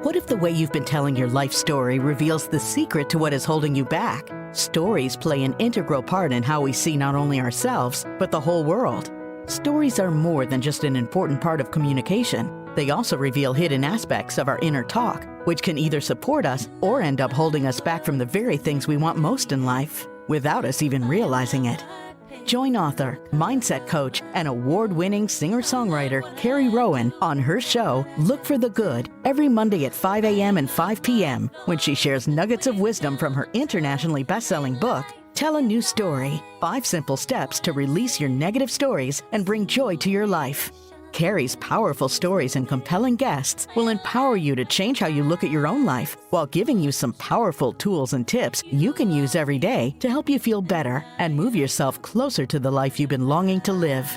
What if the way you've been telling your life story reveals the secret to what is holding you back? Stories play an integral part in how we see not only ourselves, but the whole world. Stories are more than just an important part of communication. They also reveal hidden aspects of our inner talk, which can either support us or end up holding us back from the very things we want most in life, without us even realizing it. Join author, mindset coach, and award-winning singer-songwriter Carrie Rowan on her show, Look for the Good, every Monday at 5 a.m. and 5 p.m. when she shares nuggets of wisdom from her internationally best-selling book, Tell a New Story, 5 Simple Steps to Release Your Negative Stories and Bring Joy to Your Life. Carrie's powerful stories and compelling guests will empower you to change how you look at your own life while giving you some powerful tools and tips you can use every day to help you feel better and move yourself closer to the life you've been longing to live.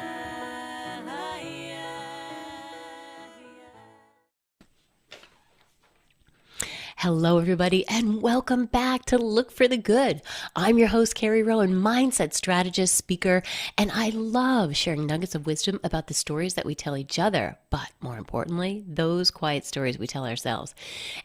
Hello, everybody, and welcome back to Look for the Good. I'm your host, Carrie Rowan, mindset strategist, speaker, and I love sharing nuggets of wisdom about the stories that we tell each other, but more importantly, those quiet stories we tell ourselves.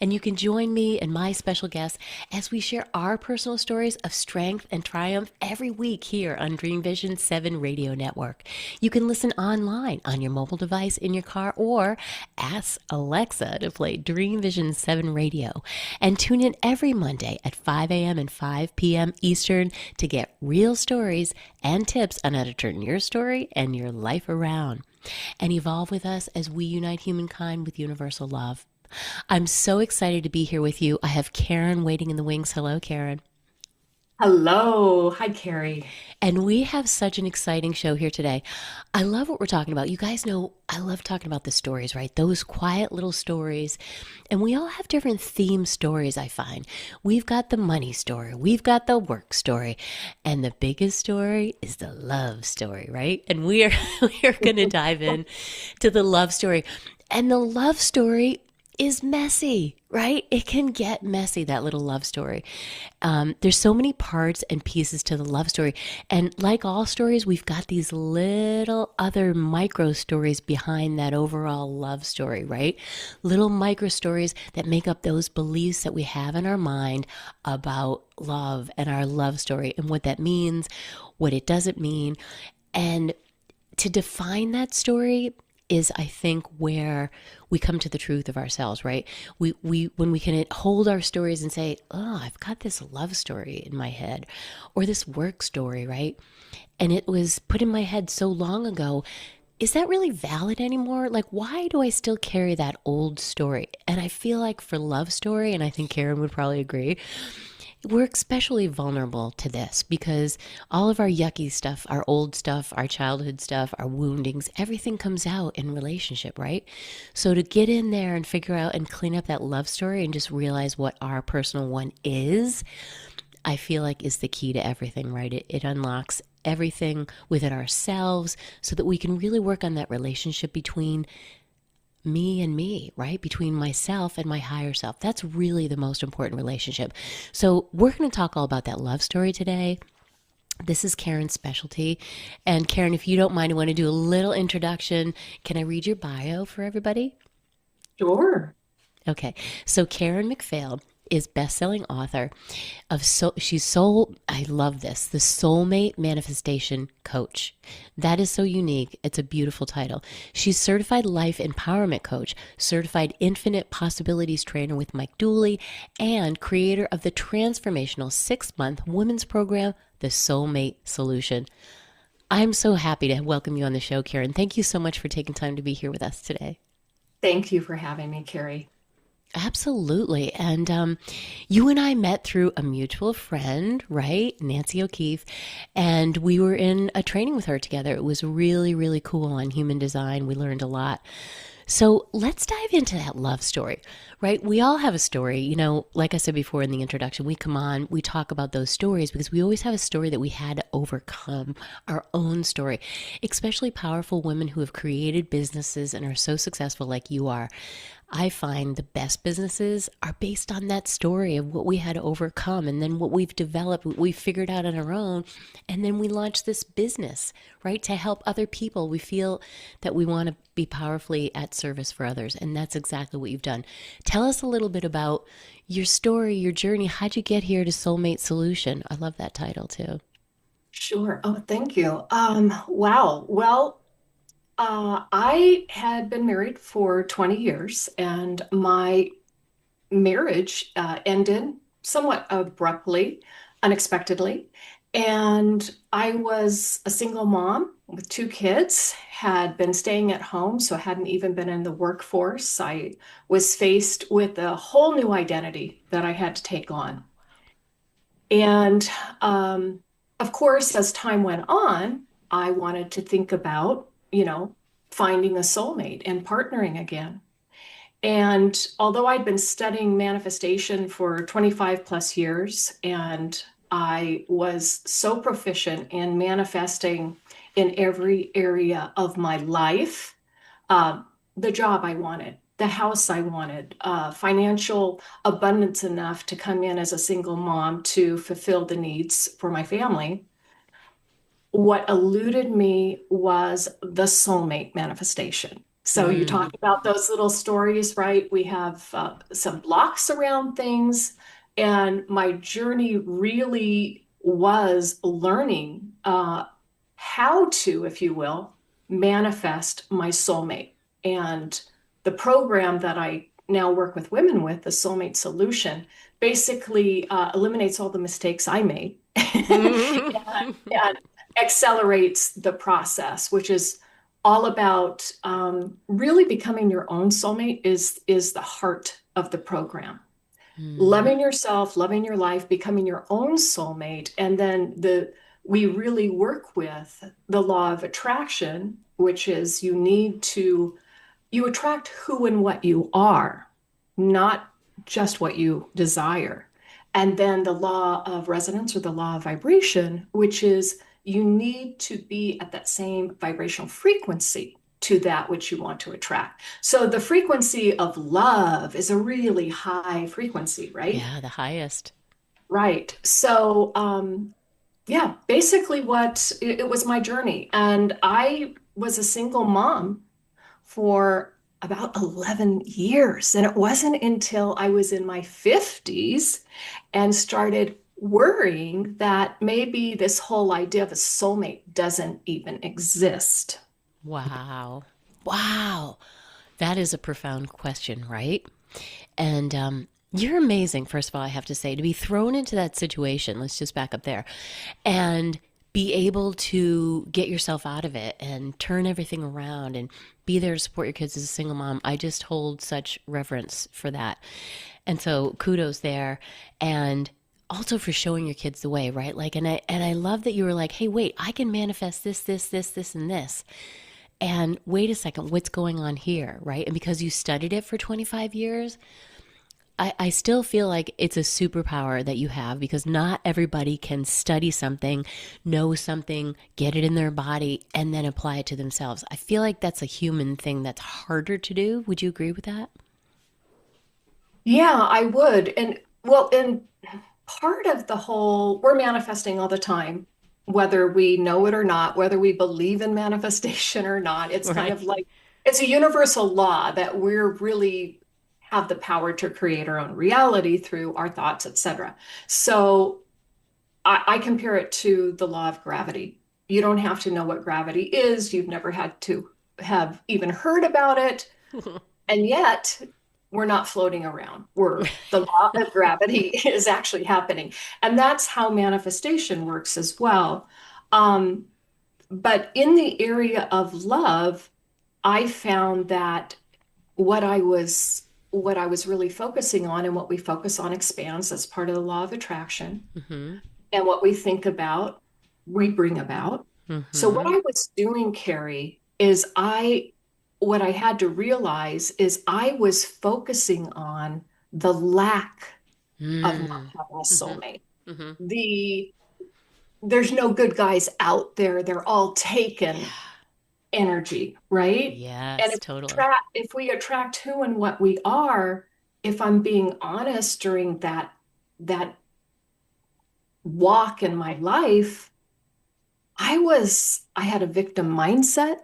And you can join me and my special guests as we share our personal stories of strength and triumph every week here on Dream Vision 7 Radio Network. You can listen online on your mobile device in your car or ask Alexa to play Dream Vision 7 Radio. And tune in every Monday at 5 a.m. and 5 p.m. Eastern to get real stories and tips on how to turn your story and your life around. And evolve with us as we unite humankind with universal love. I'm so excited to be here with you. I have Karen waiting in the wings. Hello, Karen. Hello. Hi, Carrie. And we have such an exciting show here today. I love what we're talking about. You guys know I love talking about the stories, right? Those quiet little stories. And we all have different theme stories, I find. We've got the money story. We've got the work story. And the biggest story is the love story, right? And we are going to dive in to the love story. And the love story is messy, right? It can get messy, that little love story. There's so many parts and pieces to the love story. And like all stories, we've got these little other micro stories behind that overall love story, right? Little micro stories that make up those beliefs that we have in our mind about love and our love story and what that means, what it doesn't mean. And to define that story is, I think, where we come to the truth of ourselves, right? We when we can hold our stories and say, oh, I've got this love story in my head or this work story, right? And it was put in my head so long ago. Is that really valid anymore? Like, why do I still carry that old story? And I feel like for love story, and I think Karen would probably agree, we're especially vulnerable to this because all of our yucky stuff, our old stuff, our childhood stuff, our woundings, everything comes out in relationship, right? So to get in there and figure out and clean up that love story and just realize what our personal one is, I feel like is the key to everything, right? It unlocks everything within ourselves so that we can really work on that relationship between me and me, right? Between myself and my higher self. That's really the most important relationship. So we're going to talk all about that love story today. This is Karen's specialty. And Karen, if you don't mind, I want to do a little introduction. Can I read your bio for everybody? Sure. Okay. So Karen McPhail is best-selling author of I love this, the Soulmate Manifestation Coach. That is so unique. It's a beautiful title. She's certified life empowerment coach, certified infinite possibilities trainer with Mike Dooley, and creator of the transformational 6-month women's program, The Soulmate Solution. I'm so happy to welcome you on the show, Karen. Thank you so much for taking time to be here with us today. Thank you for having me, Carrie. Absolutely. And you and I met through a mutual friend, right? Nancy O'Keefe. And we were in a training with her together. It was really, really cool on human design. We learned a lot. So let's dive into that love story, right? We all have a story. You know, like I said before in the introduction, we come on, we talk about those stories because we always have a story that we had to overcome, our own story, especially powerful women who have created businesses and are so successful like you are. I find the best businesses are based on that story of what we had to overcome and then what we've developed, what we figured out on our own. And then we launch this business, right, to help other people. We feel that we want to be powerfully at service for others. And that's exactly what you've done. Tell us a little bit about your story, your journey. How'd you get here to Soulmate Solution? I love that title too. Sure. Oh, thank you. Wow. Well, I had been married for 20 years, and my marriage ended somewhat abruptly, unexpectedly. And I was a single mom with two kids, had been staying at home, so I hadn't even been in the workforce. I was faced with a whole new identity that I had to take on. And of course, as time went on, I wanted to think about, finding a soulmate and partnering again. And although I'd been studying manifestation for 25 plus years, and I was so proficient in manifesting in every area of my life, uh, the job I wanted, the house I wanted, financial abundance enough to come in as a single mom to fulfill the needs for my family. What eluded me was the soulmate manifestation. So you Mm. talk about those little stories, right? We have some blocks around things, and my journey really was learning how to, if you will, manifest my soulmate. And the program that I now work with women with, the Soulmate Solution, basically eliminates all the mistakes I made and accelerates the process, which is all about really becoming your own soulmate is the heart of the program. Mm. Loving yourself, loving your life, becoming your own soulmate, and then the we really work with the law of attraction, which is you attract who and what you are, not just what you desire. And then the law of resonance or the law of vibration, which is you need to be at that same vibrational frequency to that which you want to attract. So the frequency of love is a really high frequency, right? Yeah, the highest. Right. So, yeah, basically it was my journey. And I was a single mom for about 11 years. And it wasn't until I was in my 50s and started worrying that maybe this whole idea of a soulmate doesn't even exist. Wow. Wow. That is a profound question, right? And you're amazing, first of all, I have to say, to be thrown into that situation. Let's just back up there and be able to get yourself out of it and turn everything around and be there to support your kids as a single mom. I just hold such reverence for that. And so kudos there. And also for showing your kids the way, right? Like, and I love that you were like, hey, wait, I can manifest this, and this. And wait a second, what's going on here, right? And because you studied it for 25 years, I still feel like it's a superpower that you have because not everybody can study something, know something, get it in their body, and then apply it to themselves. I feel like that's a human thing that's harder to do. Would you agree with that? Yeah, I would. And well, and part of the whole, we're manifesting all the time, whether we know it or not, whether we believe in manifestation or not. It's kind Right. of like it's a universal law that we're really have the power to create our own reality through our thoughts, etc. So I compare it to the law of gravity. You don't have to know what gravity is. You've never had to have even heard about it. And yet, we're not floating around. The law of gravity is actually happening. And that's how manifestation works as well. Um, but in the area of love, I found that what I was what I was really focusing on and what we focus on expands. That's part of the law of attraction. Mm-hmm. And what we think about, we bring about. So what Mm-hmm. I was doing, Carrie, is what I had to realize is I was focusing on the lack of not Mm. having a Mm-hmm. soulmate. Mm-hmm. The There's no good guys out there. They're all taken. Yeah. energy, right? And Yes, totally. if we attract who and what we are, if I'm being honest during that walk in my life, I had a victim mindset.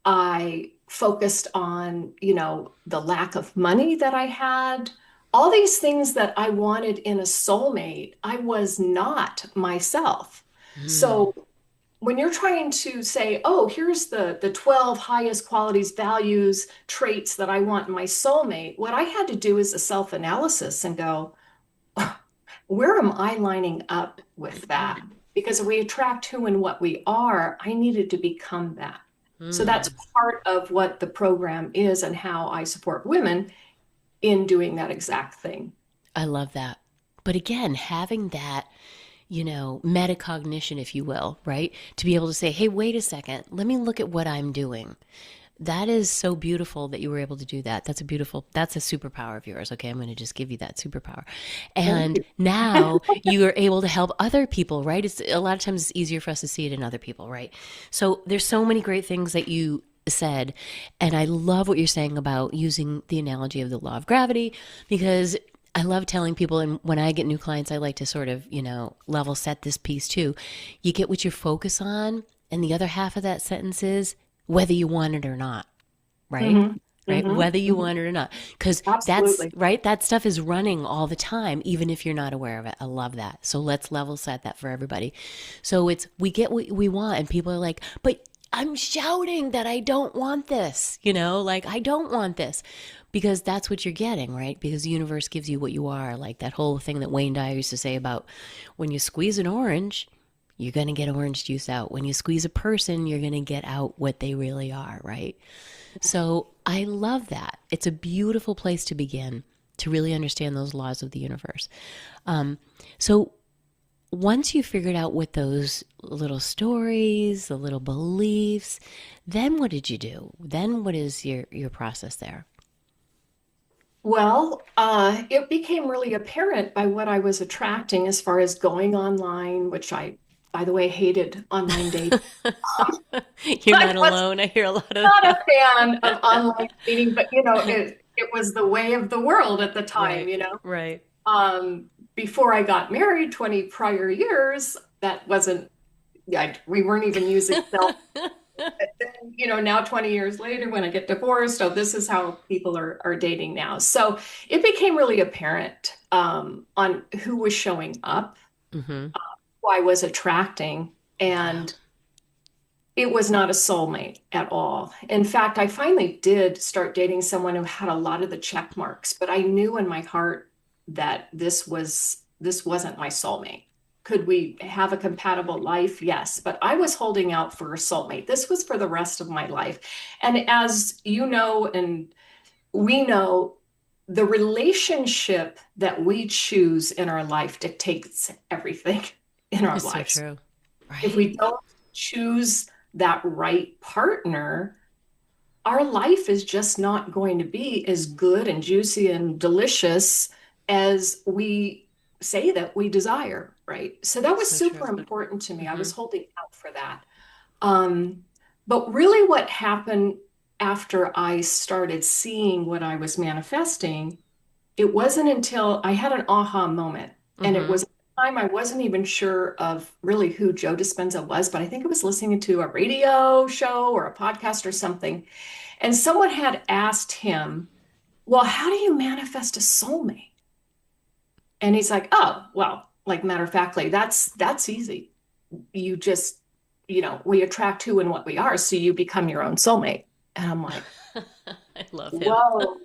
I focused on, the lack of money that I had, all these things that I wanted in a soulmate. I was not myself. Mm, So when you're trying to say, oh, here's the 12 highest qualities, values, traits that I want in my soulmate, what I had to do is a self-analysis and go, where am I lining up with that? Because if we attract who and what we are, I needed to become that. So that's mm. part of what the program is and how I support women in doing that exact thing. I love that. But again, having that, metacognition, if you will, right? To be able to say, hey, wait a second, let me look at what I'm doing. That is so beautiful that you were able to do that. That's a superpower of yours. Okay. I'm going to just give you that superpower. Thank And you. now you are able to help other people, right? It's a lot of times it's easier for us to see it in other people, right? So there's so many great things that you said. And I love what you're saying about using the analogy of the law of gravity, because I love telling people, and when I get new clients, I like to sort of, level set this piece too. You get what you focus on, and the other half of that sentence is whether you want it or not, right? Hmm. Right? Hmm. Whether you want it or not. Because that's Absolutely. right. That stuff is running all the time, even if you're not aware of it. I love that. So let's level set that for everybody. So we get what we want, and people are like, but I'm shouting that I don't want this, like I don't want this, because that's what you're getting, right? Because the universe gives you what you are, like that whole thing that Wayne Dyer used to say about when you squeeze an orange, you're going to get orange juice out. When you squeeze a person, you're going to get out what they really are, right? So I love that. It's a beautiful place to begin to really understand those laws of the universe. Um, so once you figured out what those little stories, the little beliefs, then what did you do? Then what is your process there? Well, it became really apparent by what I was attracting as far as going online, which I, by the way, hated online dating. You're I not was alone. I hear a lot of not a that. fan of online dating, but it was the way of the world at the time, Right, right. Before I got married, 20 prior years, that wasn't, yeah, we weren't even using cell. But then, now 20 years later, when I get divorced, oh, this is how people are dating now. So it became really apparent on who was showing up, Mm-hmm. who I was attracting, Yeah. and it was not a soulmate at all. In fact, I finally did start dating someone who had a lot of the check marks, but I knew in my heart that this wasn't my soulmate. Could we have a compatible life? Yes, but I was holding out for a soulmate. This was for the rest of my life. And as you know, and we know, the relationship that we choose in our life dictates everything in our It's so lives. true. If Right? we don't choose that right partner, our life is just not going to be as good and juicy and delicious as we say that we desire, right? So that was So true. super important to me. I Mm-hmm. was holding out for that. Um, but really, what happened after I started seeing what I was manifesting, it wasn't until I had an aha moment. And it Mm-hmm. was a time I wasn't even sure of really who Joe Dispenza was, but I think I was listening to a radio show or a podcast or something. And someone had asked him, well, how do you manifest a soulmate? And he's like, oh, well, like matter of factly, that's easy. You just, we attract who and what we are, so you become your own soulmate. And I'm like, I love him. whoa.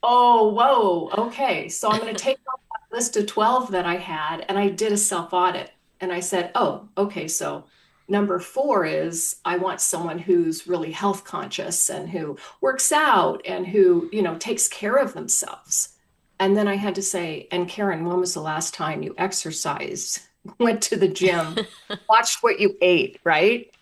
Oh, whoa. Okay. So I'm going to take off that list of 12 that I had, and I did a self audit. And I said, oh, okay. So number four is I want someone who's really health conscious and who works out and who, takes care of themselves. And then I had to say, and Karen, when was the last time you exercised, went to the gym, watched what you ate, right?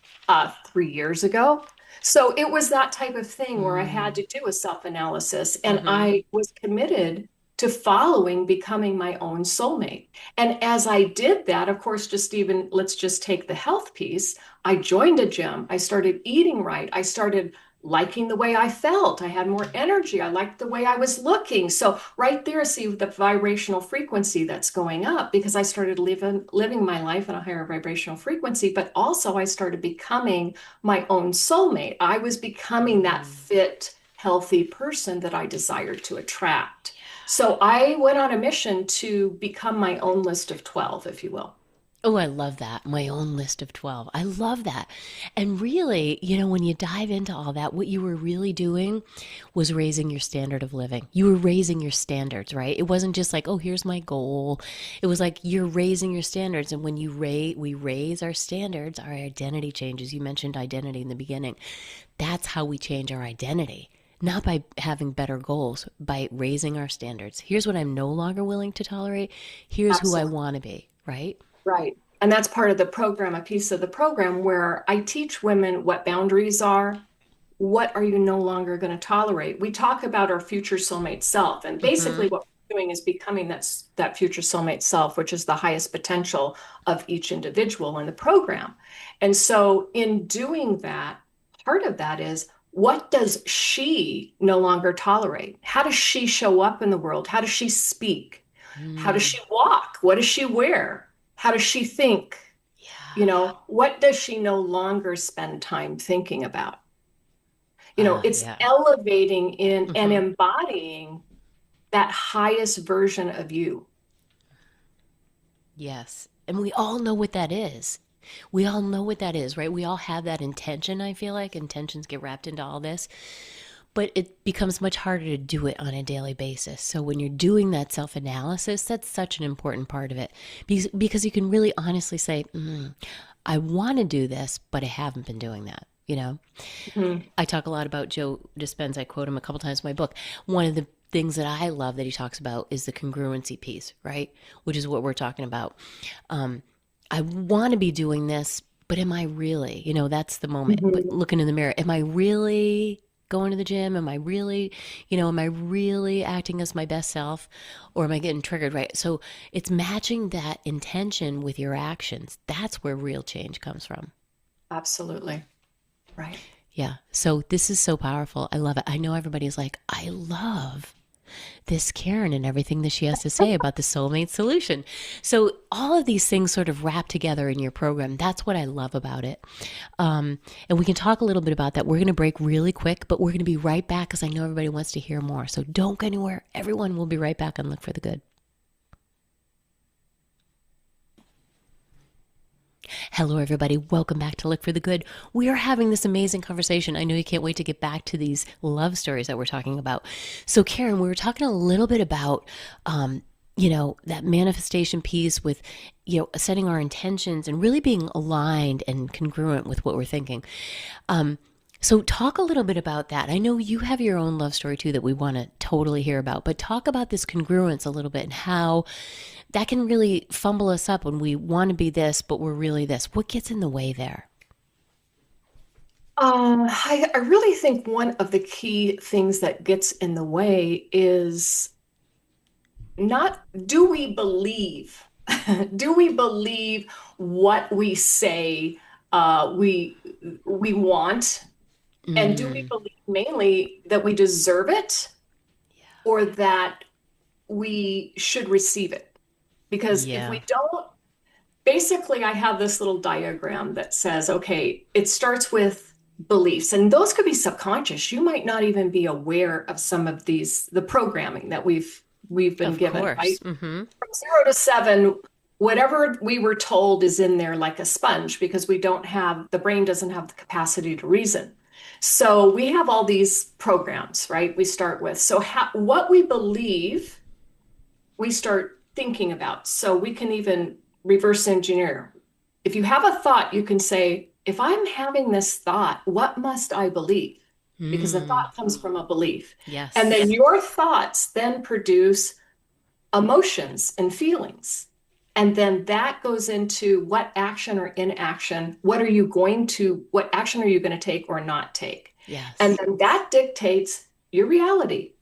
3 years ago. So it was that type of thing where I had Mm. to do a self-analysis, and Mm-hmm. I was committed to following becoming my own soulmate. And as I did that, of course, just even let's just take the health piece. I joined a gym. I started eating right. I started liking the way I felt. I had more energy. I liked the way I was looking. So right there, see the vibrational frequency that's going up because I started living my life in a higher vibrational frequency, but also I started becoming my own soulmate. I was becoming that fit, healthy person that I desired to attract. So I went on a mission to become my own list of 12, if you will. Oh, I love that. My own list of 12. I love that. And really, when you dive into all that, what you were really doing was raising your standard of living. You were raising your standards, right? It wasn't just like, oh, here's my goal. It was like you're raising your standards. And when we raise our standards, our identity changes. You mentioned identity in the beginning. That's how we change our identity. Not by having better goals, by raising our standards. Here's what I'm no longer willing to tolerate. Here's Absolutely. who I want to be, right? Right. And that's part of the program, a piece of the program where I teach women what boundaries are. What are you no longer going to tolerate? We talk about our future soulmate self. And basically what we're doing is becoming that future soulmate self, which is the highest potential of each individual in the program. And so in doing that, part of that is what does she no longer tolerate? How does she show up in the world? How does she speak? How does she walk? What does she wear? How does she think? Yeah. What does she no longer spend time thinking about? It's Yeah. elevating in and embodying that highest version of you. Yes. And we all know what that is. We all know what that is, right? We all have that intention, I feel like. Intentions get wrapped into all this. But it becomes much harder to do it on a daily basis. So when you're doing that self-analysis, that's such an important part of it. Because you can really honestly say, I want to do this, but I haven't been doing that. I talk a lot about Joe Dispenza. I quote him a couple times in my book. One of the things that I love that he talks about is the congruency piece, right? Which is what we're talking about. I want to be doing this, but am I really? That's the moment. But looking in the mirror, am I really going to the gym? Am I really acting as my best self, or am I getting triggered, right? So it's matching that intention with your actions. That's where real change comes from. Absolutely. Right. Yeah. So this is so powerful. I love it. I know everybody's like, I love this Karen and everything that she has to say about the soulmate solution. So all of these things sort of wrap together in your program. That's what I love about it. And we can talk a little bit about that. We're going to break really quick, but we're going to be right back because I know everybody wants to hear more. So don't go anywhere. Everyone will be right back on Look for the Good. Hello, everybody. Welcome back to Look for the Good. We are having this amazing conversation. I know you can't wait to get back to these love stories that we're talking about. So, Karen, we were talking a little bit about, that manifestation piece with, setting our intentions and really being aligned and congruent with what we're thinking. So talk a little bit about that. I know you have your own love story too that we want to totally hear about, but talk about this congruence a little bit and how that can really fumble us up when we want to be this, but we're really this. What gets in the way there? I really think one of the key things that gets in the way is not do we believe? Do we believe what we say we want? And do we believe mainly that we deserve it or that we should receive it? Because if we don't, basically, I have this little diagram that says, okay, it starts with beliefs, and those could be subconscious. You might not even be aware of some of the programming that we've been given, right? From 0 to 7, whatever we were told is in there like a sponge because the brain doesn't have the capacity to reason. So we have all these programs, right? We start with. So what we believe, we start thinking about. So we can even reverse engineer. If you have a thought, you can say, if I'm having this thought, what must I believe? Because the thought comes from a belief. Yes. And then your thoughts then produce emotions and feelings. And then that goes into what action or inaction, what action are you going to take or not take? Yes. And then that dictates your reality.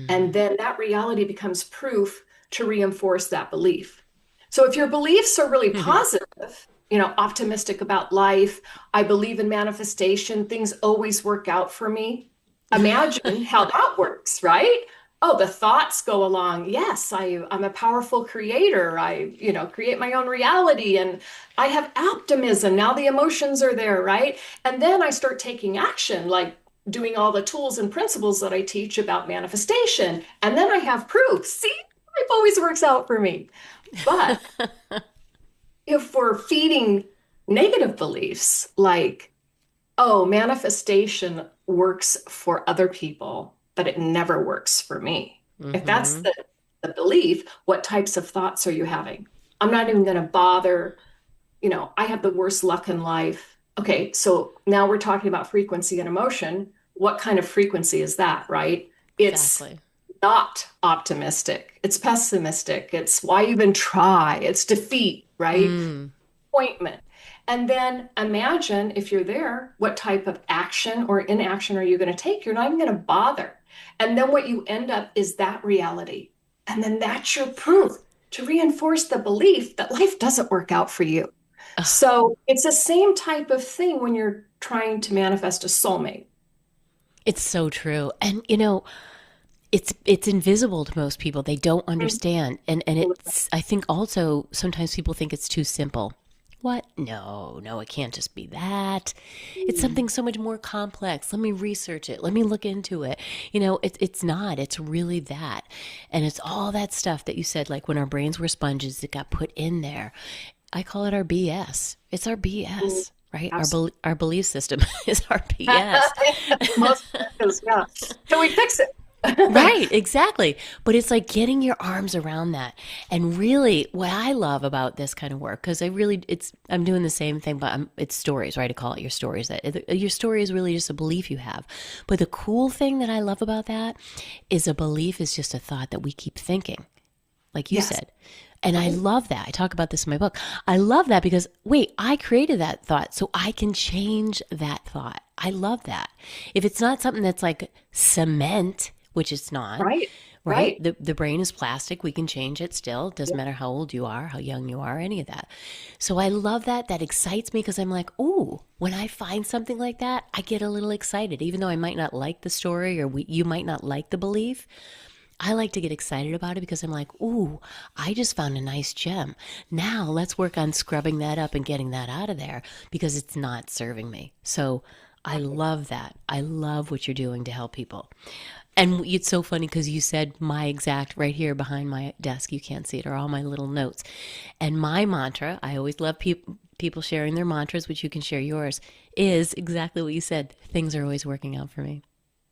And then that reality becomes proof to reinforce that belief. So if your beliefs are really positive, optimistic about life, I believe in manifestation, things always work out for me. Imagine how that works, right? Oh, the thoughts go along. Yes, I'm a powerful creator. I create my own reality and I have optimism. Now the emotions are there, right? And then I start taking action, like doing all the tools and principles that I teach about manifestation. And then I have proof. See, life always works out for me. But if we're feeding negative beliefs like, oh, manifestation works for other people, but it never works for me. If that's the belief, what types of thoughts are you having? I'm not even going to bother. I have the worst luck in life. Okay, so now we're talking about frequency and emotion. What kind of frequency is that, right? It's Exactly. not optimistic. It's pessimistic. It's why even try. It's defeat, right? Mm. Appointment. And then imagine if you're there, what type of action or inaction are you going to take? You're not even going to bother. And then what you end up is that reality. And then that's your proof to reinforce the belief that life doesn't work out for you. So it's the same type of thing when you're trying to manifest a soulmate. It's so true. And it's invisible to most people. They don't understand. And it's I think also sometimes people think it's too simple. What? No, no, it can't just be that. It's something so much more complex. Let me research it. Let me look into it. It's not. It's really that. And it's all that stuff that you said, like when our brains were sponges that got put in there. I call it our BS. It's our BS, right? Our belief system is our BS. Most things, yeah. Can we fix it? Right, exactly. But it's like getting your arms around that. And really what I love about this kind of work, because I'm doing the same thing, but it's stories, right? I call it your stories. That your story is really just a belief you have. But the cool thing that I love about that is a belief is just a thought that we keep thinking, like you Yes. said. And I love that. I talk about this in my book. I love that because, wait, I created that thought, so I can change that thought. I love that. If it's not something that's like cement, which it's not, Right. right? Right. The brain is plastic. We can change it still. It doesn't matter how old you are, how young you are, any of that. So I love that. That excites me because I'm like, ooh, when I find something like that, I get a little excited, even though I might not like the story or you might not like the belief. I like to get excited about it because I'm like, ooh, I just found a nice gem. Now let's work on scrubbing that up and getting that out of there because it's not serving me. So I love that. I love what you're doing to help people. And it's so funny because you said my exact right here behind my desk, you can't see it, are all my little notes. And my mantra, I always love people sharing their mantras, which you can share yours, is exactly what you said. Things are always working out for me.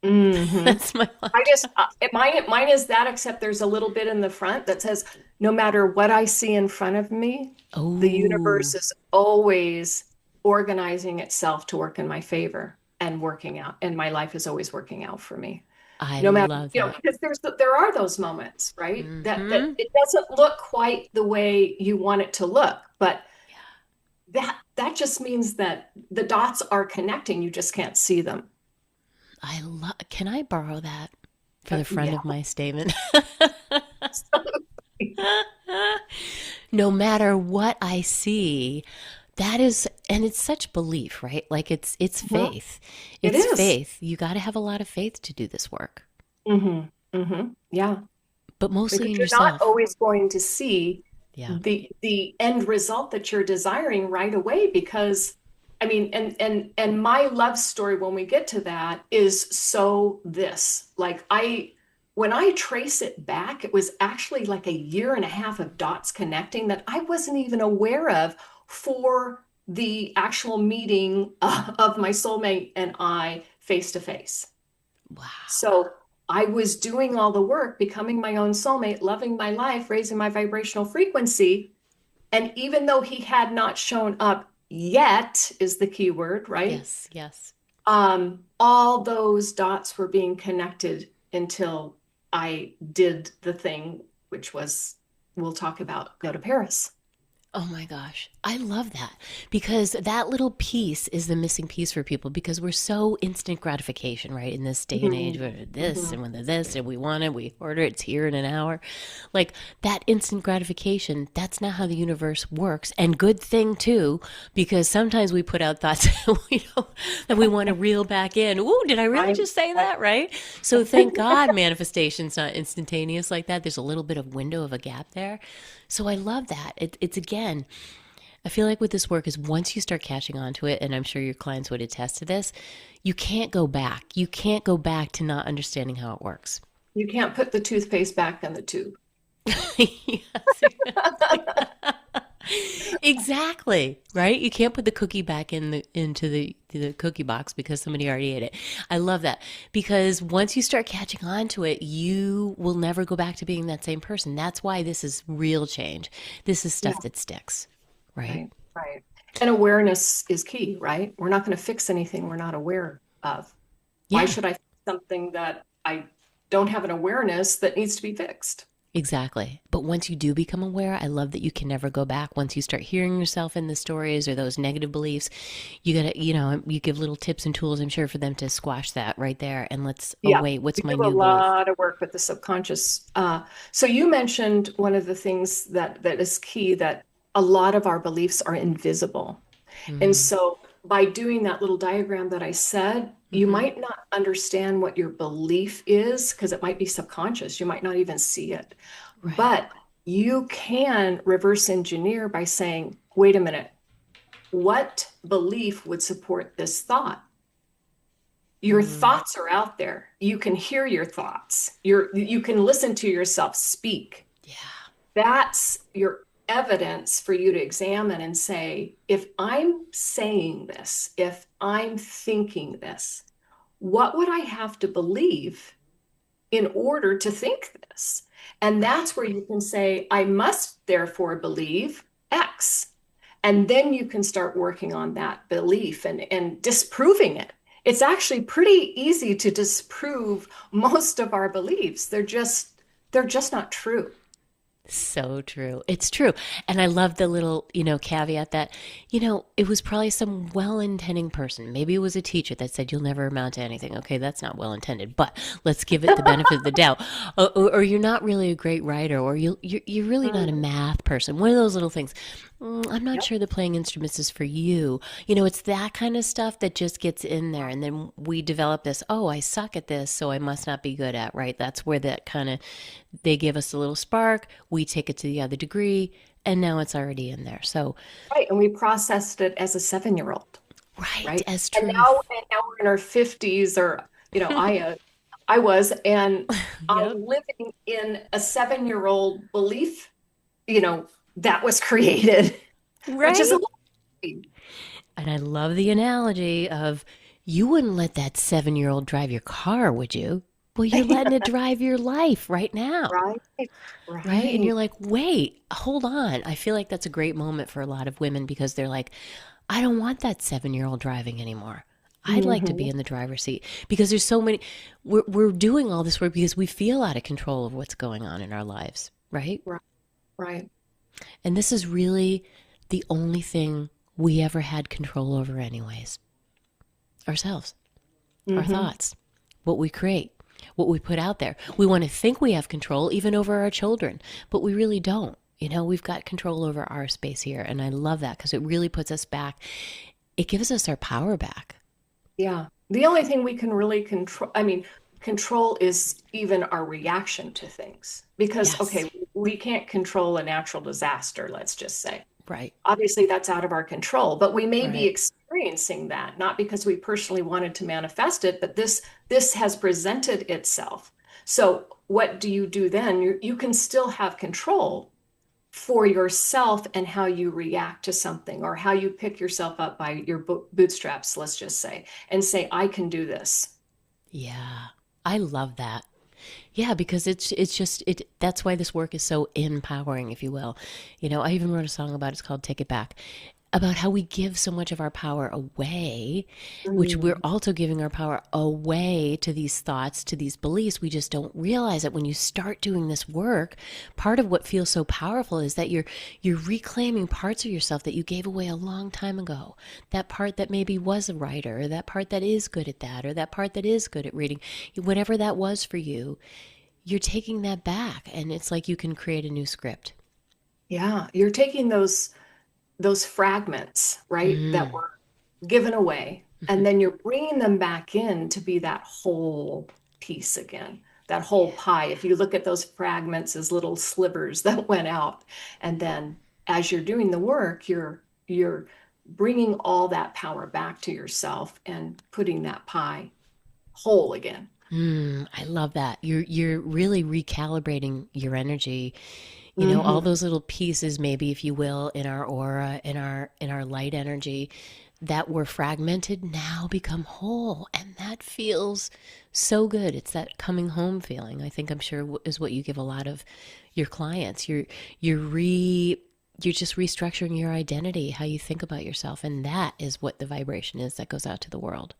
Hmm. That's my I mantra. just, mine is that, except there's a little bit in the front that says, no matter what I see in front of me, the universe Oh, is always organizing itself to work in my favor and working out, and my life is always working out for me. I No matter, love that. because there are those moments, right? That Mm-hmm. it doesn't look quite the way you want it to look, but that just means that the dots are connecting, you just can't see them. I love. Can I borrow that for the front Yeah. of my statement? No matter what I see, that is, and it's such belief, right? Like it's Mhm. faith. It It's is. faith. You got to have a lot of faith to do this work, Hmm. Hmm. Yeah, but mostly because in you're not yourself. always going to see Yeah. the end result that you're desiring right away. Because I mean, and my love story when we get to that is so this. Like when I trace it back, it was actually like a year and a half of dots connecting that I wasn't even aware of for the actual meeting of my soulmate and I face to face. Wow. So I was doing all the work, becoming my own soulmate, loving my life, raising my vibrational frequency. And even though he had not shown up yet, is the key word, right? Yes. Yes. All those dots were being connected until I did the thing, which was, we'll talk about, go to Paris. Oh my gosh. I love that because that little piece is the missing piece for people because we're so instant gratification, right? In this day and age, Mhm. where this Mhm. and when the this and we want it, we order it, it's here in an hour. Like that instant gratification, that's not how the universe works. And good thing too, because sometimes we put out thoughts that we want to reel back in. Ooh, did I really Right. just say Right. that? Right? So thank God manifestation's not instantaneous like that. There's a little bit of window of a gap there. So I love that. It's again, I feel like with this work is once you start catching on to it, and I'm sure your clients would attest to this, you can't go back. You can't go back to not understanding how it works. You can't put the toothpaste back in the tube. Yes, exactly. Exactly, right? You can't put the cookie back into the cookie box because somebody already ate it. I love that because once you start catching on to it, you will never go back to being that same person. That's why this is real change. This is Yeah. stuff that sticks, right? Right. Right. And awareness is key, right? We're not going to fix anything we're not aware of. Why Yeah. should I fix something that I don't have an awareness that needs to be fixed? Exactly. But once you do become aware, I love that you can never go back. Once you start hearing yourself in the stories or those negative beliefs, you gotta, you give little tips and tools, I'm sure, for them to squash that right there. And let's, oh, Yeah, wait, we what's my do a new belief? lot of work with the subconscious. So you mentioned one of the things that is key, that a lot of our beliefs are invisible. And Mm, so by doing that little diagram that I said, you mm-hmm. might not understand what your belief is because it might be subconscious. You might not even see it. Right. But you can reverse engineer by saying, wait a minute, what belief would support this thought? Your Mm, thoughts are out there. You can hear your thoughts. You can listen to yourself speak. yeah. That's your evidence for you to examine and say, if I'm saying this, if I'm thinking this, what would I have to believe in order to think this? And Right. that's where you can say, I must therefore believe X. And then you can start working on that belief and disproving it. It's actually pretty easy to disprove most of our beliefs. They're just not true. So true. It's true. And I love the little, caveat that, it was probably some well-intending person. Maybe it was a teacher that said you'll never amount to anything. Okay, that's not well-intended, but let's give it the benefit of the doubt. Or you're not really a great writer, or you're really not a Mm, math person. One of those little things. I'm not yep. sure the playing instruments is for you. It's that kind of stuff that just gets in there. And then we develop this, oh, I suck at this, so I must not be good at, right? That's where that kind of, they give us a little spark, we take it to the other degree, and now it's already in there. So, Right. And we processed it as a 7-year old, right, right? as And now, truth. and now we're in our 50s, or, I was, and Yep. I'm living in a 7-year-old belief, you know, that was created, which is a Right? little creepy. And I love the analogy of you wouldn't let that 7-year-old drive your car, would you? Well, you're letting it drive your life right now. Right. Right? And Right. you're like, wait, hold on. I feel like that's a great moment for a lot of women because they're like, I don't want that 7-year-old driving anymore. I'd like to be Hmm. in the driver's seat because there's so many. We're doing all this work because we feel out of control of what's going on in our lives, right? Right. Right. And this is really the only thing we ever had control over, anyways, ourselves, our Hmm. thoughts, what we create, what we put out there. We want to think we have control even over our children, but we really don't. We've got control over our space here. And I love that because it really puts us back. It gives us our power back. Yeah. The only thing we can really control, I mean, control is even our reaction to things. Because, Yes. okay, we can't control a natural disaster, let's just say. Right. Obviously, that's out of our control, but we may be Right. experiencing that, not because we personally wanted to manifest it, but this has presented itself. So what do you do then? You can still have control for yourself and how you react to something, or how you pick yourself up by your bootstraps, let's just say, and say, I can do this. Yeah. I love that. Yeah, because it's just it that's why this work is so empowering, if you will. I even wrote a song about it. It's called Take It Back. about how we give so much of our power away, which we're Mm. also giving our power away to these thoughts, to these beliefs. We just don't realize it. When you start doing this work, part of what feels so powerful is that you're reclaiming parts of yourself that you gave away a long time ago. That part that maybe was a writer, or that part that is good at that, or that part that is good at reading, whatever that was for you, you're taking that back, and it's like you can create a new script. Yeah, you're taking those fragments, right, that Mm. were given away, and then you're bringing them back in to be that whole piece again, that whole pie. If you look at those fragments as little slivers that went out, and then as you're doing the work, you're bringing all that power back to yourself and putting that pie whole again. I love that. You're really recalibrating your energy. You know, all Hmm. those little pieces, maybe if you will, in our aura, in our light energy that were fragmented now become whole, and that feels so good. It's that coming home feeling. I think I'm sure is what you give a lot of your clients. You're re you're just restructuring your identity, how you think about yourself, and that is what the vibration is that goes out to the world.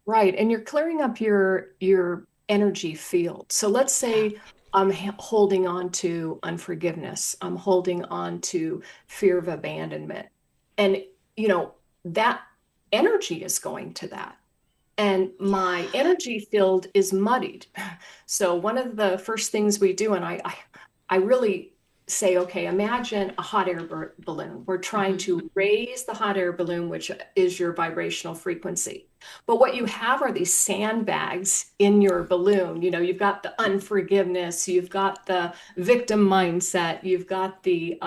Right. And you're clearing up your energy field. So let's Yeah. say I'm holding on to unforgiveness. I'm holding on to fear of abandonment. And that energy is going to that. And my energy field is muddied. So one of the first things we do, and I really say, okay, imagine a hot air balloon. We're trying Hmm. to raise the hot air balloon, which is your vibrational frequency. But what you have are these sandbags in your balloon. You've got the unforgiveness, you've got the victim mindset, you've got the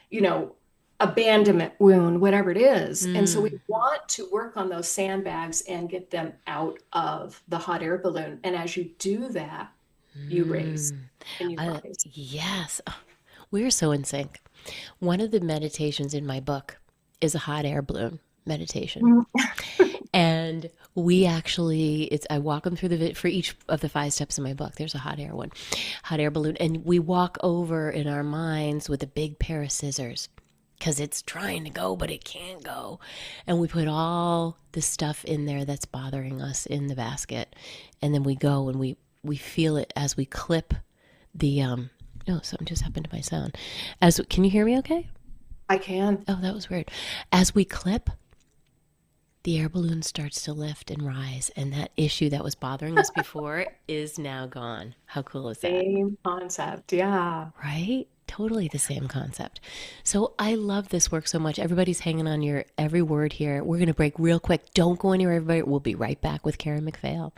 you know, abandonment wound, whatever it is. And so we Mm. want to work on those sandbags and get them out of the hot air balloon. And as you do that, you raise Mm. and you rise. Yes. Oh, we're so in sync. One of the meditations in my book is a hot air balloon meditation. Mhm. And we actually, I walk them through for each of the 5 steps in my book. There's a hot air one, hot air balloon. And we walk over in our minds with a big pair of scissors because it's trying to go, but it can't go. And we put all the stuff in there that's bothering us in the basket. And then we go and we feel it as we clip the, oh, something just happened to my sound. Can you hear me okay? I can. Oh, that was weird. As we clip, the air balloon starts to lift and rise, and that issue that was bothering us before is now gone. How cool is that? Same concept. Yeah. Right? Totally the same concept. So I love this work so much. Everybody's hanging on your every word here. We're going to break real quick. Don't go anywhere, everybody. We'll be right back with Karen McPhail.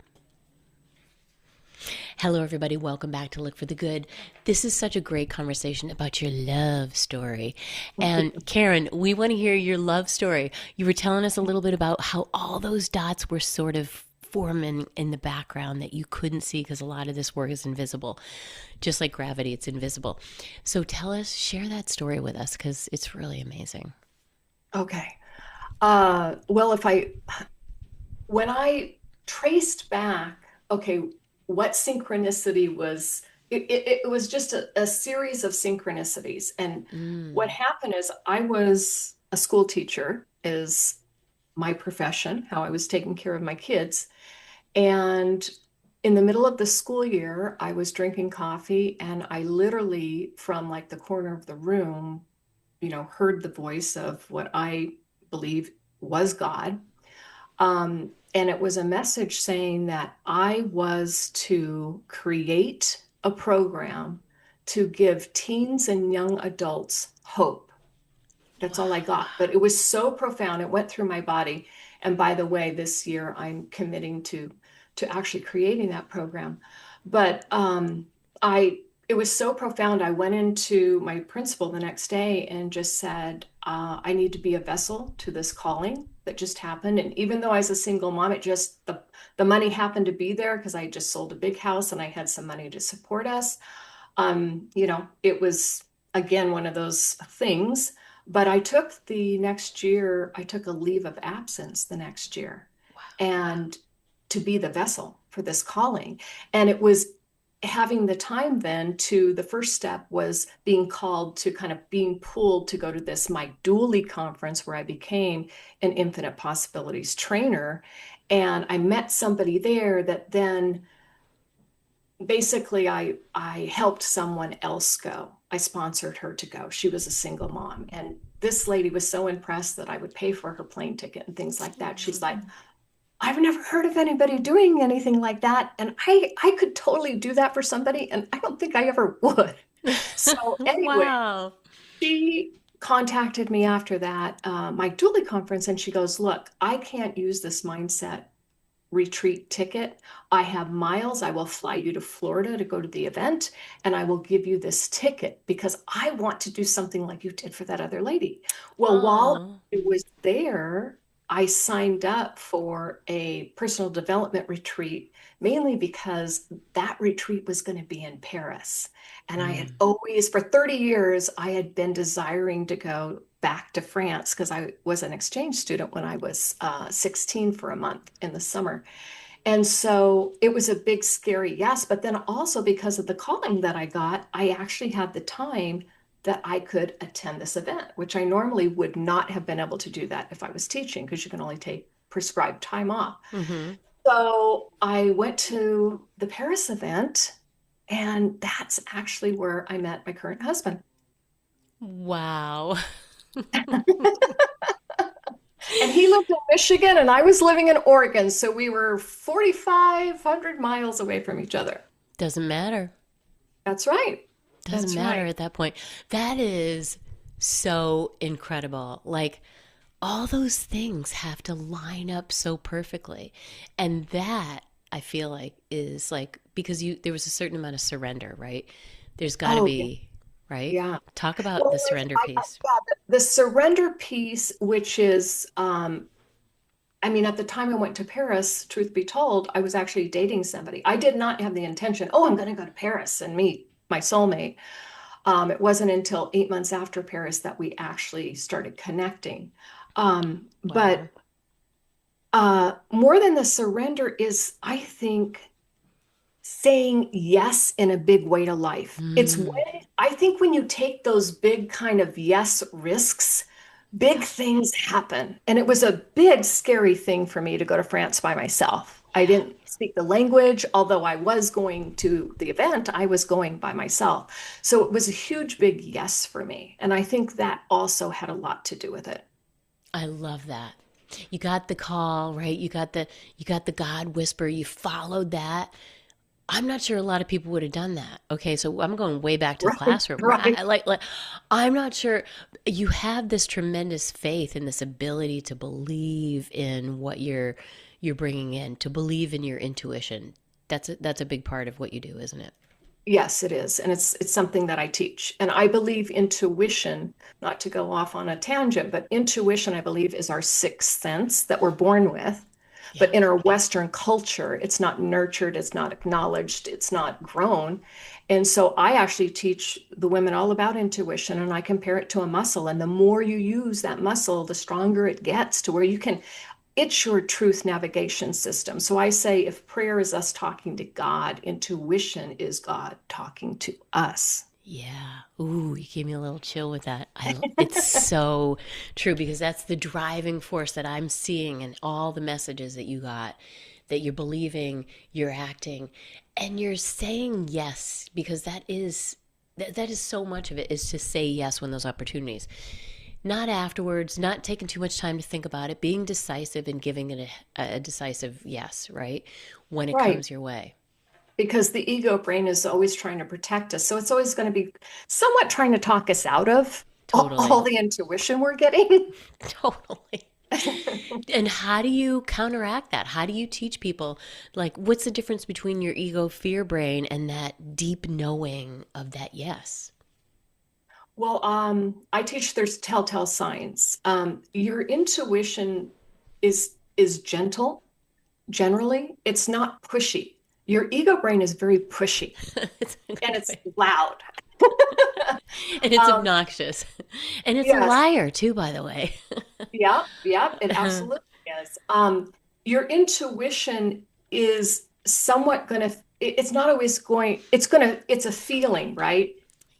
Hello, everybody. Welcome back to Look for the Good. This is such a great conversation about your love story. And Karen, we want to hear your love story. You were telling us a little bit about how all those dots were sort of forming in the background that you couldn't see because a lot of this work is invisible. Just like gravity, it's invisible. So tell us, share that story with us because it's really amazing. Okay. Well, when I traced back, okay, what synchronicity was, it was just a series of synchronicities. And what Mm. happened is I was a school teacher, is my profession, how I was taking care of my kids. And in the middle of the school year, I was drinking coffee and I literally, from like the corner of the room, heard the voice of what I believe was God. And it was a message saying that I was to create a program to give teens and young adults hope. That's all I got. But it was so profound. It went through my body. And by the way, this year I'm committing to actually creating that program. But I it was so profound. I went into my principal the next day and just said, I need to be a vessel to this calling that just happened. And even though I was a single mom, it just the money happened to be there because I just sold a big house and I had some money to support us. It was again one of those things. But I took the next year, I took a leave of absence the next year Wow. and to be the vessel for this calling. And it was having the time then to the first step was being called to kind of being pulled to go to this my dually conference where I became an infinite possibilities trainer. And I met somebody there that then basically I helped someone else go. I sponsored her to go. She was a single mom. And this lady was so impressed that I would pay for her plane ticket and things like that. She's like, I've never heard of anybody doing anything like that. And I could totally do that for somebody. And I don't think I ever would. So anyway, Wow. she contacted me after that, my dually conference, and she goes, look, I can't use this mindset retreat ticket. I have miles. I will fly you to Florida to go to the event, and I will give you this ticket because I want to do something like you did for that other lady. Well, while Oh. I was there, I signed up for a personal development retreat, mainly because that retreat was going to be in Paris. And I had Mm. always, for 30 years, I had been desiring to go back to France because I was an exchange student when I was 16 for a month in the summer. And so it was a big, scary yes. But then also because of the calling that I got, I actually had the time that I could attend this event, which I normally would not have been able to do that if I was teaching because you can only take prescribed time off. Mm-hmm. So I went to the Paris event, and that's actually where I met my current husband. Wow. And he lived in Michigan and I was living in Oregon. So we were 4,500 miles away from each other. Doesn't matter. That's right. Doesn't That's matter right. at that point. That is so incredible. Like all those things have to line up so perfectly. And that I feel like is like because you there was a certain amount of surrender, right? There's got to Oh, yeah. be, right? Yeah. Talk about Well, the surrender piece. yeah, the surrender piece, which is, I mean, at the time I went to Paris, truth be told, I was actually dating somebody. I did not have the intention, oh, I'm going to go to Paris and meet my soulmate. It wasn't until 8 months after Paris that we actually started connecting. But Wow. more than the surrender is, I think, saying yes in a big way to life. It's when Mm. I think when you take those big kind of yes risks, big things happen. And it was a big, scary thing for me to go to France by myself. I didn't speak the language, although I was going to the event, I was going by myself. So it was a huge, big yes for me. And I think that also had a lot to do with it. I love that. You got the call, right? You got the God whisper. You followed that. I'm not sure a lot of people would have done that. Okay, so I'm going way back to the Right, classroom. right. Like I'm not sure you have this tremendous faith and this ability to believe in what you're bringing in, to believe in your intuition. That's a big part of what you do, isn't it? Yes, it is. And it's something that I teach. And I believe intuition, not to go off on a tangent, but intuition, I believe, is our sixth sense that we're born with. Yeah. But in our Western culture, it's not nurtured, it's not acknowledged, it's not grown. And so I actually teach the women all about intuition and I compare it to a muscle. And the more you use that muscle, the stronger it gets to where you can, it's your truth navigation system. So I say if prayer is us talking to God, intuition is God talking to us. Yeah. Ooh, you gave me a little chill with that. It's so true because that's the driving force that I'm seeing in all the messages that you got, that you're believing, you're acting, and you're saying yes because that is so much of it is to say yes when those opportunities. Not afterwards, not taking too much time to think about it, being decisive and giving it a decisive yes, right? When it Right. comes your way. Because the ego brain is always trying to protect us. So it's always going to be somewhat trying to talk us out of all Totally. the intuition we're getting. Totally. And how do you counteract that? How do you teach people, like, what's the difference between your ego fear brain and that deep knowing of that yes? Well, I teach there's telltale signs. Your intuition is gentle, generally. It's not pushy. Your ego brain is very pushy It's a and good it's way. loud. And it's Um, obnoxious. And it's a yes, liar, too, by the way. yeah, yeah, it absolutely is. Your intuition is somewhat going to it's not always it's a feeling, right?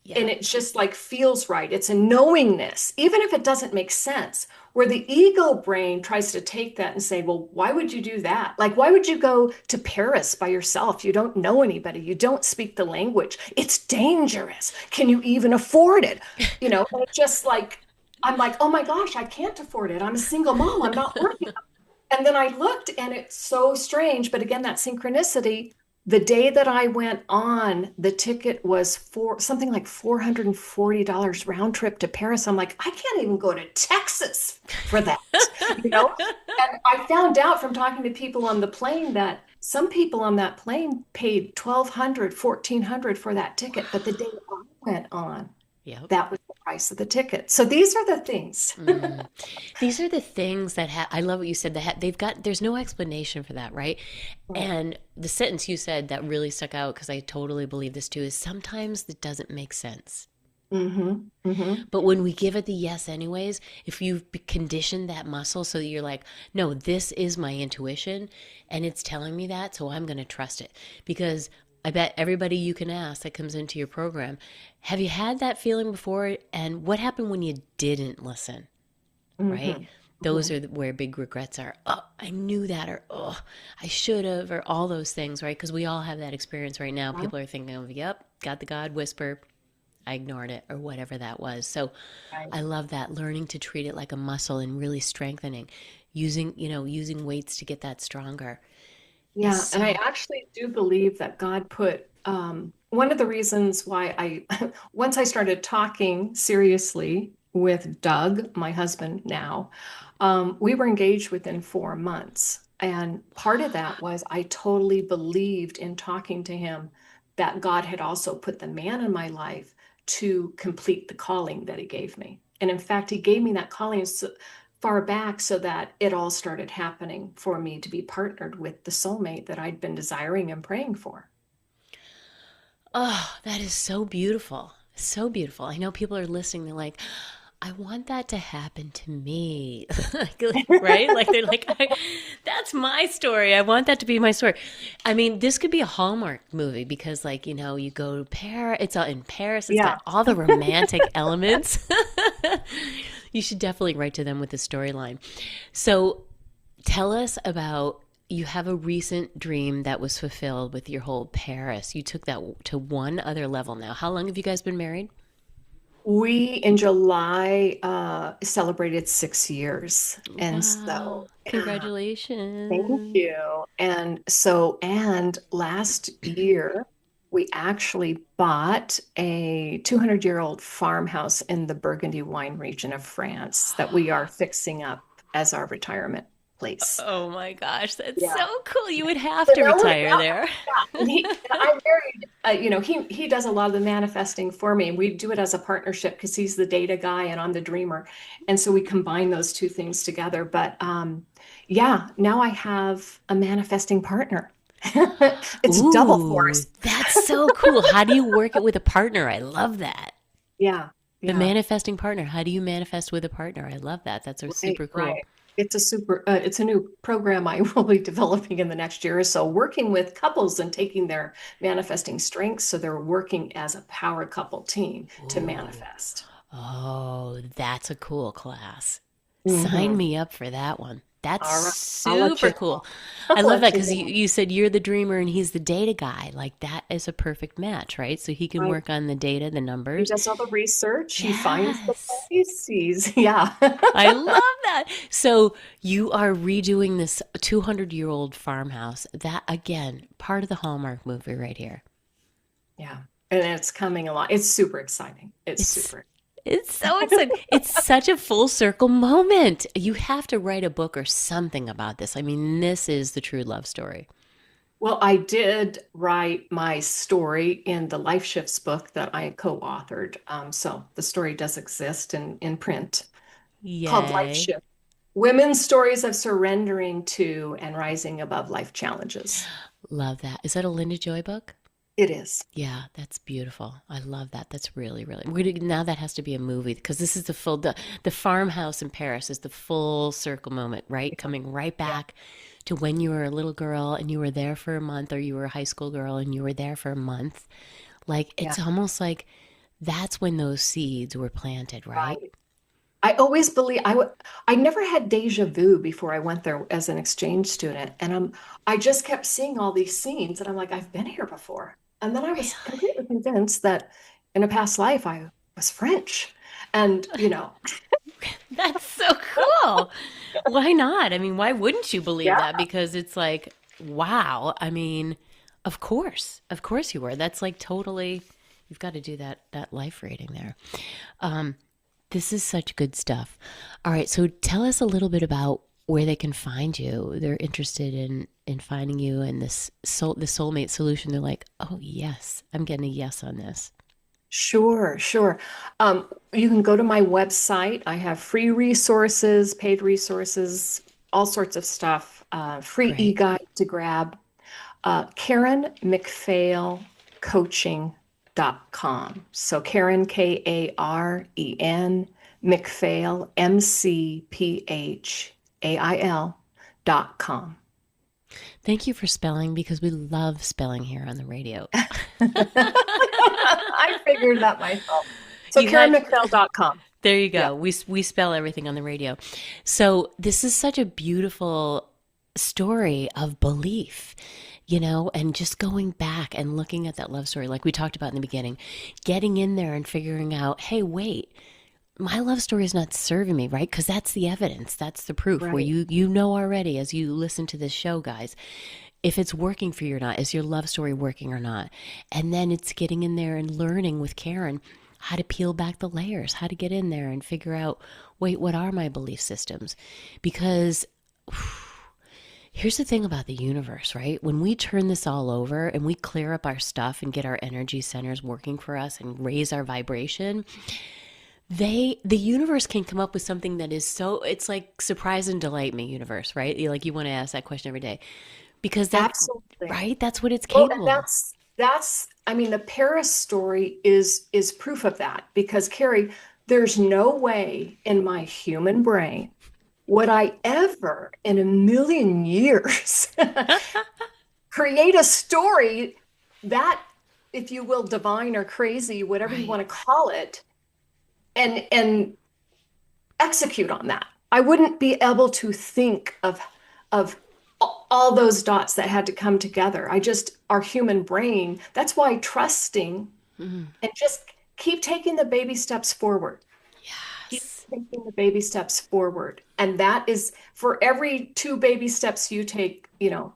Yeah. And it's just like feels right. It's a knowingness, even if it doesn't make sense, where the ego brain tries to take that and say, well, why would you do that? Like, why would you go to Paris by yourself? You don't know anybody. You don't speak the language. It's dangerous. Can you even afford it? And it's just like, I'm like, oh my gosh, I can't afford it. I'm a single mom. I'm not working. And then I looked and it's so strange. But again, that synchronicity, the day that I went on, the ticket was for something like $440 round trip to Paris. I'm like, I can't even go to Texas for that, you know? And I found out from talking to people on the plane that some people on that plane paid 1,200, 1,400 for that ticket. But the day I went on, Yep. that was the price of the ticket. So these are the things. Mm. These are the things that I love what you said. They've got, there's no explanation for that, right? And the sentence you said that really stuck out, because I totally believe this too, is sometimes it doesn't make sense. Mm-hmm. Mm-hmm. But when we give it the yes anyways, if you've conditioned that muscle so that you're like, no, this is my intuition and it's telling me that, so I'm going to trust it. Because I bet everybody you can ask that comes into your program, have you had that feeling before? And what happened when you didn't listen, right? Mm-hmm. Those are where big regrets are. Oh, I knew that, or oh, I should have, or all those things, right? Because we all have that experience right now. Mm-hmm. People are thinking of, yep, got the God whisper, I ignored it, or whatever that was. So Right. I love that, learning to treat it like a muscle and really strengthening, using weights to get that stronger is Yeah, and I so. actually do believe that God put one of the reasons why once I started talking seriously with Doug, my husband now, we were engaged within 4 months. And part of that was I totally believed in talking to him that God had also put the man in my life to complete the calling that he gave me. And in fact, he gave me that calling far back so that it all started happening for me to be partnered with the soulmate that I'd been desiring and praying for. Oh, that is so beautiful. So beautiful. I know people are listening. They're like, I want that to happen to me. Right? Like they're like, that's my story. I want that to be my story. I mean, this could be a Hallmark movie because, like, you go to Paris, it's all in Paris, it's Yeah. got all the romantic elements. You should definitely write to them with the storyline. So tell us about, you have a recent dream that was fulfilled with your whole Paris. You took that to one other level now. How long have you guys been married? We in July celebrated 6 years. And Wow. so, yeah, thank Congratulations. you. And last year, we actually bought a 200-year-old farmhouse in the Burgundy wine region of France that we are fixing up as our retirement place. Oh my gosh, that's Yeah. so cool. You would have So to now we're, retire there. and I'm married. He does a lot of the manifesting for me. We do it as a partnership because he's the data guy and I'm the dreamer, and so we combine those two things together. But yeah, now I have a manifesting partner. It's double Ooh, force. that's so cool. How do you work it with a partner? I love that. Yeah, The yeah. manifesting partner. How do you manifest with a partner? I love that. That's so Right, super cool. right. It's a new program I will be developing in the next year or so, working with couples and taking their manifesting strengths so they're working as a power couple team to Ooh. manifest. Oh, that's a cool class. Sign Hmm. me up for that one. That's All right. I'll let you super know. cool. I I'll love that let you because you, know. you said you're the dreamer and he's the data guy. Like that is a perfect match, right? So he can Right. work on the data, the He numbers. does all the research. He finds the Yes. places. Yeah. I love that. So you are redoing this 200-year-old farmhouse. That, again, part of the Hallmark movie right here. Yeah. And it's coming along. It's super exciting. It's It's super. it's so exciting. It's such a full circle moment. You have to write a book or something about this. I mean, this is the true love story. Well, I did write my story in the Life Shifts book that I co-authored. So the story does exist in print called Life Yay. Shift. Women's Stories of Surrendering to and Rising Above Life Challenges. Love that. Is that a Linda Joy book? It is. Yeah, that's beautiful. I love that. That's really, really. We're gonna, now that has to be a movie because this is the farmhouse in Paris is the full circle moment, right? Yeah. Coming right Yeah. back to when you were a little girl and you were there for a month, or you were a high school girl and you were there for a month. Like Yeah. it's almost like that's when those seeds were planted, right? Right. I always believe I never had deja vu before I went there as an exchange student. And I just kept seeing all these scenes and I'm like, I've been here before. And then I was Really? completely convinced that in a past life I was French. And, That's so cool. Why not? I mean, why wouldn't you believe yeah, that? Because it's like, wow. I mean, of course you were. That's like totally. You've got to do that life rating there. Um, this is such good stuff. All right, so tell us a little bit about where they can find you. They're interested in finding you and the soulmate solution. They're like, oh yes, I'm getting a yes on this. sure, sure. You can go to my website. I have free resources, paid resources, all sorts of stuff, free Great. e-guide to grab. Karen McPhail coaching.com. So Karen, Karen, McPhail, McPhail.com. Thank you for spelling because we love spelling here on the radio. I figured that myself. So You had KarenMcPhail.com. There you Yeah. go. We spell everything on the radio. So this is such a beautiful story of belief, and just going back and looking at that love story, like we talked about in the beginning, getting in there and figuring out, hey, wait, my love story is not serving me, right? Because that's the evidence, that's the proof. Where Right. you know already as you listen to this show, guys, if it's working for you or not. Is your love story working or not? And then it's getting in there and learning with Karen how to peel back the layers, how to get in there and figure out, wait, what are my belief systems? Because here's the thing about the universe, right? When we turn this all over and we clear up our stuff and get our energy centers working for us and raise our vibration, the universe can come up with something that is so, it's like surprise and delight me, universe, right? You want to ask that question every day because that's Absolutely. right. That's what it's Well, and capable. I mean, the Paris story is proof of that because Carrie, there's no way in my human brain would I ever in a million years create a story that, if you will, divine or crazy, whatever you Right. want to call it, and execute on that. I wouldn't be able to think of all those dots that had to come together. Our human brain, that's why trusting Mm. and just keep taking the baby steps forward. Keep Yes. taking the baby steps forward. And that is for every two baby steps you take,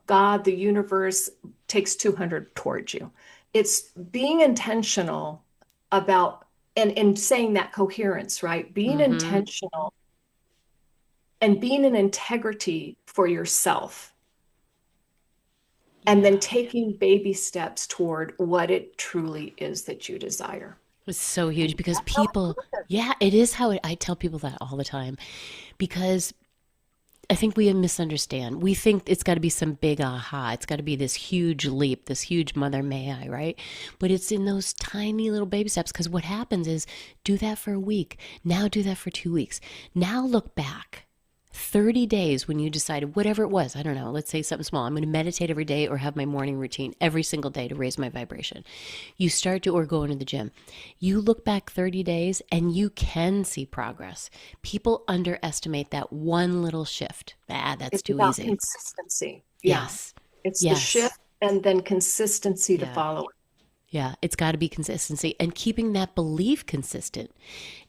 God, the universe takes 200 towards you. It's being intentional about and saying that coherence, right? Being Mm-hmm. intentional and being in integrity for yourself, and Yeah. then taking baby steps toward what it truly is that you desire. It's so huge And because that's how it people, happens. yeah, it is how I tell people that all the time because I think we misunderstand. We think it's got to be some big aha. It's got to be this huge leap, this huge mother may I, right? But it's in those tiny little baby steps because what happens is do that for a week. Now do that for 2 weeks. Now look back. 30 days when you decided whatever it was, I don't know, let's say something small. I'm going to meditate every day or have my morning routine every single day to raise my vibration. You start to, or go into the gym. You look back 30 days and you can see progress. People underestimate that one little shift. Ah, that's It's too about easy. consistency. Yeah. Yes. It's the Yes. shift and then consistency to Yeah. follow it Yeah. It's got to be consistency. And keeping that belief consistent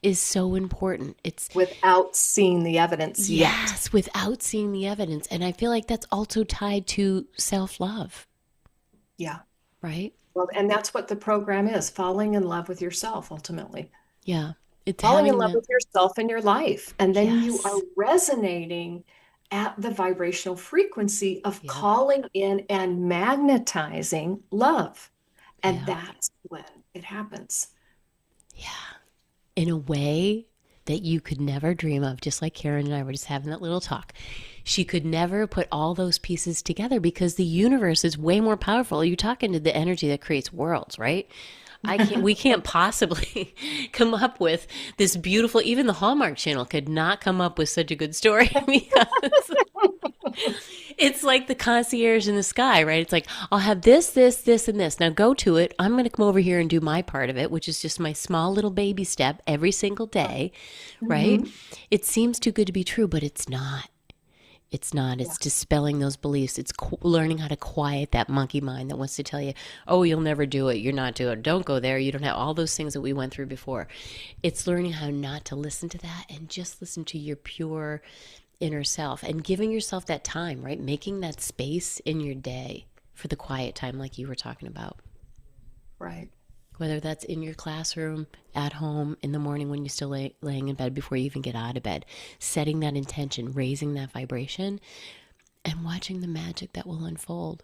is so important. It's, without seeing the evidence yet. yes, without seeing the evidence. And I feel like that's also tied to self love, Yeah. right? Well, and that's what the program is, falling in love with yourself ultimately. Yeah. It's Falling in having love that. with yourself and your life. And then you are Yes. resonating at the vibrational frequency of Yep. calling in and magnetizing love. And Yep. that's when it happens. Yeah. In a way that you could never dream of, just like Karen and I were just having that little talk. she could never put all those pieces together because the universe is way more powerful. You're talking to the energy that creates worlds, right? We can't possibly come up with this beautiful, even the Hallmark Channel could not come up with such a good story because it's like the concierge in the sky, right? It's like, I'll have this, this, this, and this. Now go to it. I'm going to come over here and do my part of it, which is just my small little baby step every single day, right? Mhm. It seems too good to be true, but it's not. It's not. It's dispelling those beliefs. It's learning how to quiet that monkey mind that wants to tell you, oh, you'll never do it. You're not doing it. Don't go there. You don't have all those things that we went through before. It's learning how not to listen to that and just listen to your pure inner self and giving yourself that time, right? Making that space in your day for the quiet time like you were talking about. Right. Whether that's in your classroom, at home, in the morning when you're still laying in bed before you even get out of bed, setting that intention, raising that vibration, and watching the magic that will unfold.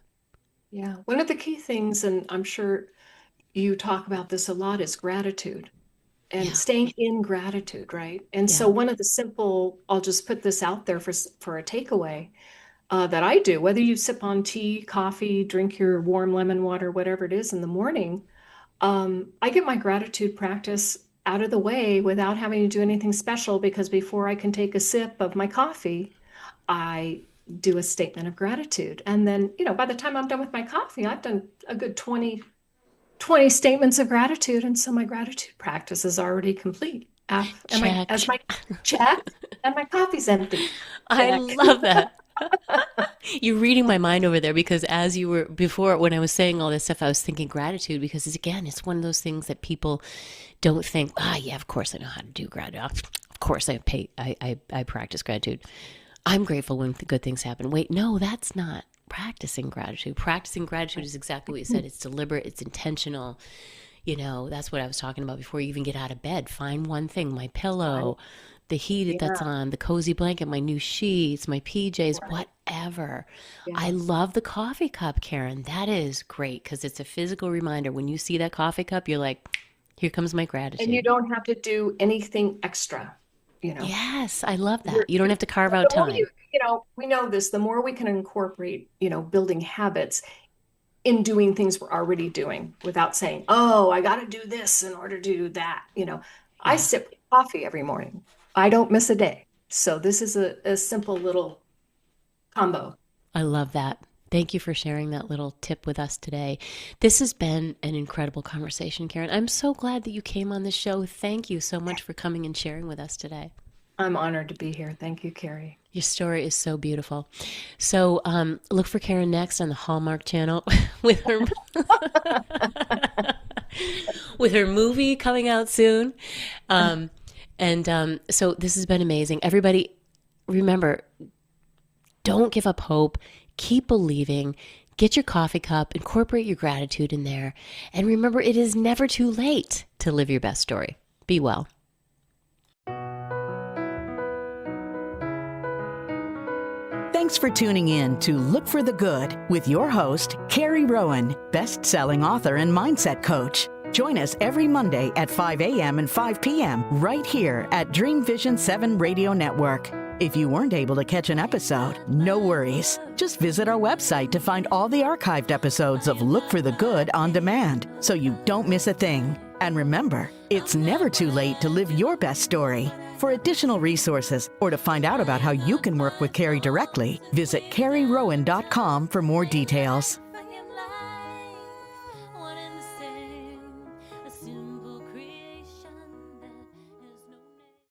Yeah. One of the key things, and I'm sure you talk about this a lot, is gratitude and Yeah. staying in gratitude, right? And so Yeah. one of the simple, I'll just put this out there for a takeaway that I do, whether you sip on tea, coffee, drink your warm lemon water, whatever it is in the morning, I get my gratitude practice out of the way without having to do anything special because before I can take a sip of my coffee, I do a statement of gratitude. And then, by the time I'm done with my coffee, I've done a good 20 statements of gratitude. And so my gratitude practice is already complete. Check. As my check and my coffee's empty. I Check. love that. You're reading my mind over there because as you were before, when I was saying all this stuff, I was thinking gratitude because it's one of those things that people don't think, yeah, of course I know how to do gratitude. Of course I practice gratitude. I'm grateful when good things happen. Wait, no, that's not practicing gratitude. Practicing gratitude is exactly what you said. It's deliberate. It's intentional. That's what I was talking about before you even get out of bed. Find one thing, my pillow, the heat that's Yeah. on, the cozy blanket, my new sheets, my PJs, Right. whatever. I Yes. love the coffee cup, Karen. That is great because it's a physical reminder. When you see that coffee cup, you're like, here comes my And you gratitude. don't have to do anything extra, you know. Yes, I love You're, that. You don't have to carve out the more time. we know this, the more we can incorporate, building habits in doing things we're already doing without saying, oh, I got to do this in order to do that. I Yeah, sip coffee every morning. I don't miss a day. So this is a simple little combo. I love that. Thank you for sharing that little tip with us today. This has been an incredible conversation, Karen. I'm so glad that you came on the show. Thank you so much for coming and sharing with us today. I'm honored to be here. Thank you, Carrie. Your story is so beautiful. So look for Karen next on the Hallmark Channel with her with her movie coming out soon. So this has been amazing. Everybody, remember, don't give up hope. Keep believing. Get your coffee cup. Incorporate your gratitude in there. And remember, it is never too late to live your best story. Be well. Thanks for tuning in to Look for the Good with your host, Carrie Rowan, best-selling author and mindset coach. Join us every Monday at 5 a.m. and 5 p.m. right here at Dream Vision 7 Radio Network. If you weren't able to catch an episode, no worries. Just visit our website to find all the archived episodes of Look for the Good on demand so you don't miss a thing. And remember, it's never too late to live your best story. For additional resources or to find out about how you can work with Carrie directly, visit carrierowan.com for more details.